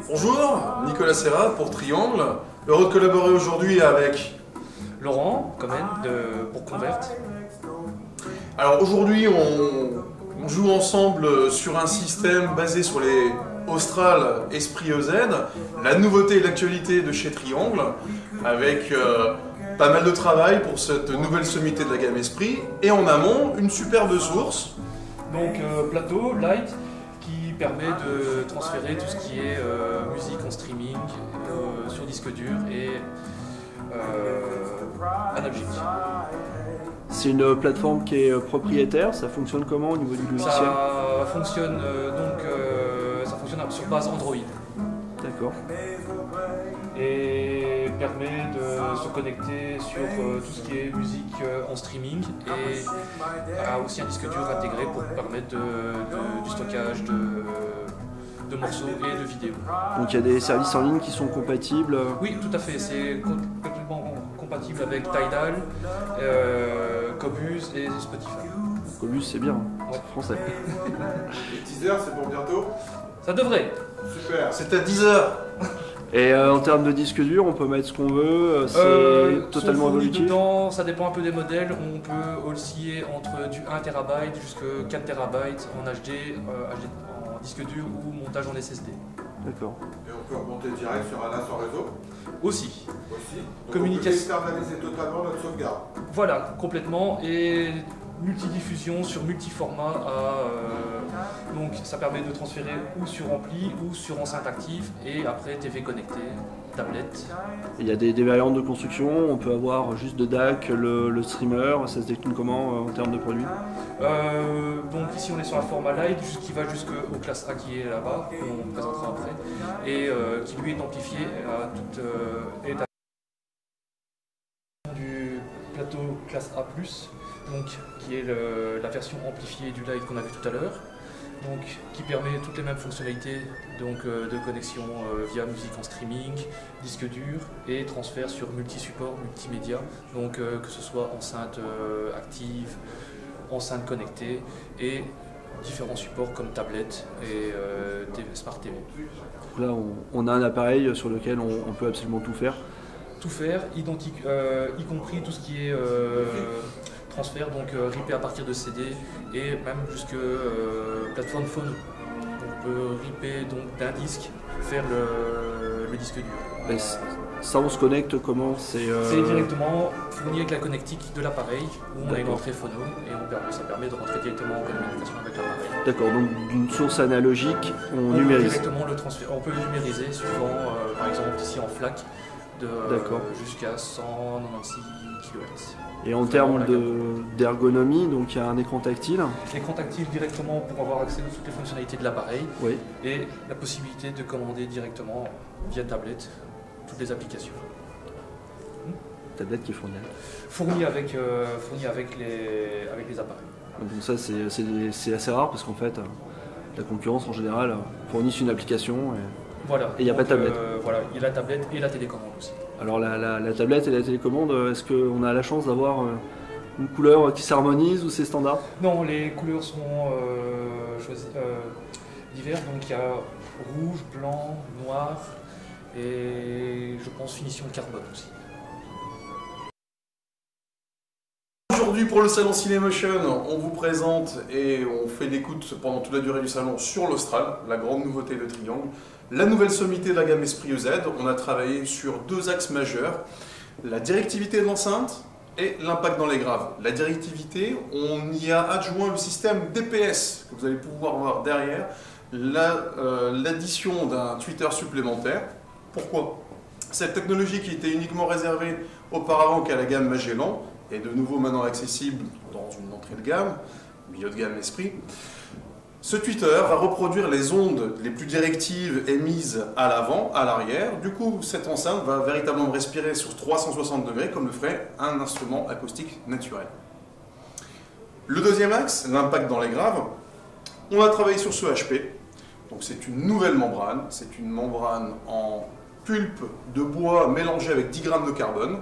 Bonjour, Nicolas Serra pour Triangle. Heureux de collaborer aujourd'hui avec Laurent, quand même, pour Convert. Alors aujourd'hui, on joue ensemble sur un système basé sur les Austral Esprit EZ, la nouveauté et l'actualité de chez Triangle, avec pas mal de travail pour cette nouvelle sommité de la gamme Esprit, et en amont, une superbe source. Donc plateau, light, qui permet de transférer tout ce qui est musique en streaming, sur disque dur et analogique. C'est une plateforme qui est propriétaire, ça fonctionne comment au niveau du logiciel? Ça fonctionne ça fonctionne sur base Android. D'accord. Et permet de se connecter sur tout ce qui est musique en streaming et a aussi un disque dur intégré pour permettre du stockage de morceaux et de vidéos. Donc il y a des services en ligne qui sont compatibles? Oui, tout à fait, c'est complètement compatible avec Tidal, Qobuz et Spotify. Qobuz c'est bien, Ouais. c'est français. Les teasers, c'est pour bientôt? Ça devrait. Super, c'est à 10h. Et en termes de disque dur, on peut mettre ce qu'on veut, c'est totalement sont fournis évolutif? dedans, ça dépend un peu des modèles, on peut osciller entre du 1 TB jusqu'à 4 TB en HD, en disque dur ou montage en SSD. D'accord. Et on peut remonter direct sur un NAS en réseau Aussi. donc Communication. on peut externaliser totalement notre sauvegarde. Voilà, complètement. Et multidiffusion sur multiformat. Donc ça permet de transférer ou sur ampli ou sur enceinte active et après TV connectée, tablette. Il y a des variantes de construction, on peut avoir juste de DAC, le streamer, ça se décline comment en termes de produits? Donc ici on est sur un format light qui va jusqu'au classe A qui est là-bas, qu'on présentera après, et qui lui est amplifié à toute étape du plateau classe A+, donc qui est la version amplifiée du light qu'on a vu tout à l'heure. Donc, qui permet toutes les mêmes fonctionnalités donc, de connexion via musique en streaming, disque dur et transfert sur multi-support, multimédia, donc que ce soit enceinte active, enceinte connectée et différents supports comme tablette et Smart TV. Donc là, on a un appareil sur lequel on peut absolument tout faire. Tout faire, y compris tout ce qui est transfert, donc ripper à partir de CD et même jusque plateforme phono. On peut ripper donc d'un disque, faire le disque dur. Et ça, on se connecte comment? C'est directement fourni avec la connectique de l'appareil où on a une entrée phono et ça permet de rentrer directement en communication avec l'appareil. D'accord, donc d'une source analogique, on peut numérise. Directement le transfert. On peut le numériser suivant, par exemple ici en FLAC, jusqu'à 196 kHz. Et en termes d'ergonomie, donc il y a un écran tactile. L'écran tactile directement pour avoir accès à toutes les fonctionnalités de l'appareil. Oui. Et la possibilité de commander directement via tablette toutes les applications. Tablette qui est fournie. Fournie avec les appareils. Donc ça c'est assez rare parce qu'en fait la concurrence en général fournissent une application voilà. Et il n'y a pas de tablette. Voilà, il y a la tablette et la télécommande aussi. Alors la tablette et la télécommande, est-ce qu'on a la chance d'avoir une couleur qui s'harmonise ou c'est standard? Non, les couleurs sont diverses, donc il y a rouge, blanc, noir et je pense finition carbone aussi. Aujourd'hui pour le salon Cinemotion, on vous présente et on fait l'écoute pendant toute la durée du salon sur l'Austral, la grande nouveauté de Triangle. La nouvelle sommité de la gamme Esprit EZ, on a travaillé sur deux axes majeurs, la directivité de l'enceinte et l'impact dans les graves. La directivité, on y a adjoint le système DPS, que vous allez pouvoir voir derrière, l'addition d'un tweeter supplémentaire. Pourquoi? Cette technologie qui était uniquement réservée auparavant qu'à la gamme Magellan, est de nouveau maintenant accessible dans une entrée de gamme, milieu de gamme Esprit. Ce tweeter va reproduire les ondes les plus directives émises à l'avant, à l'arrière. Du coup, cette enceinte va véritablement respirer sur 360 degrés comme le ferait un instrument acoustique naturel. Le deuxième axe, l'impact dans les graves, on a travaillé sur ce HP. Donc c'est une nouvelle membrane, c'est une membrane en pulpe de bois mélangée avec 10 grammes de carbone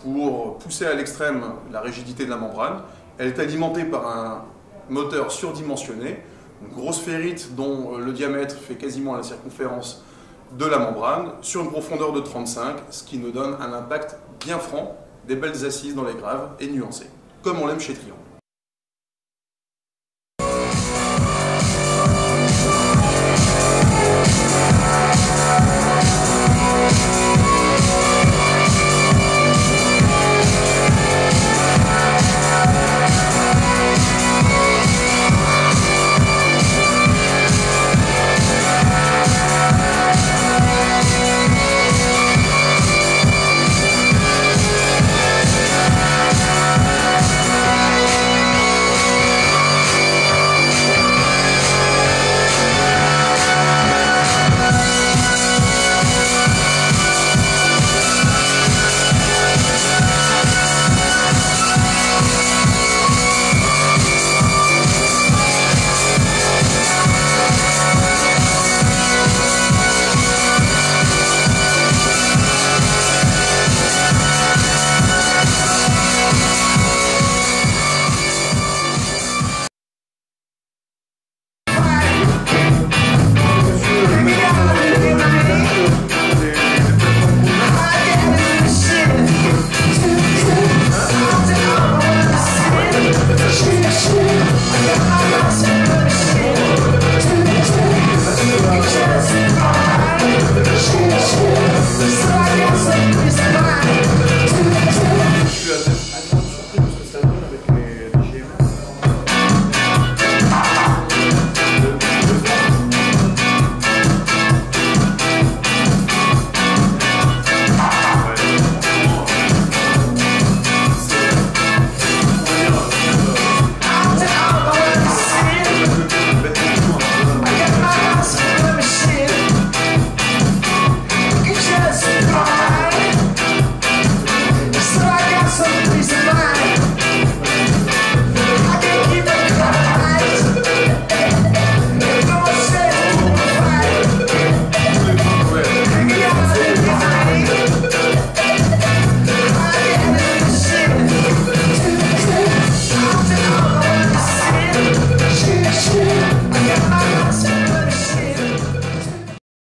pour pousser à l'extrême la rigidité de la membrane. Elle est alimentée par un moteur surdimensionné, une grosse ferrite dont le diamètre fait quasiment la circonférence de la membrane sur une profondeur de 35, ce qui nous donne un impact bien franc, des belles assises dans les graves et nuancées, comme on l'aime chez Triangle.